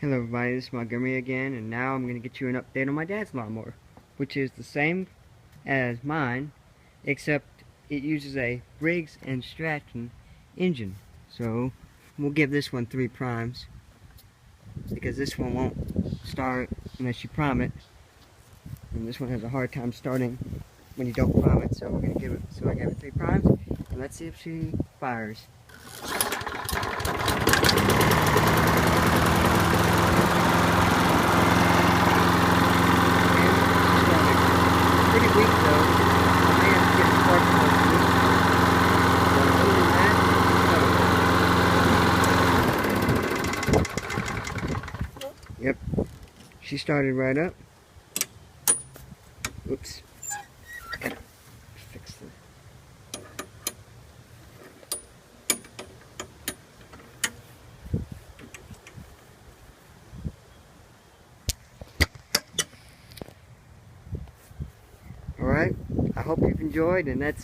Hello everybody, this is Montgomery again, and now I'm going to get you an update on my dad's lawnmower, which is the same as mine, except it uses a Briggs & Stratton engine. So we'll give this one 3 primes, because this one won't start unless you prime it, and this one has a hard time starting when you don't prime it. So we're going to give it, so I gave it 3 primes, and let's see if she fires. Pretty weak though. I may have to get the spark plug. Yep. She started right up. Oops. I gotta fix this. Alright, I hope you've enjoyed, and that's it.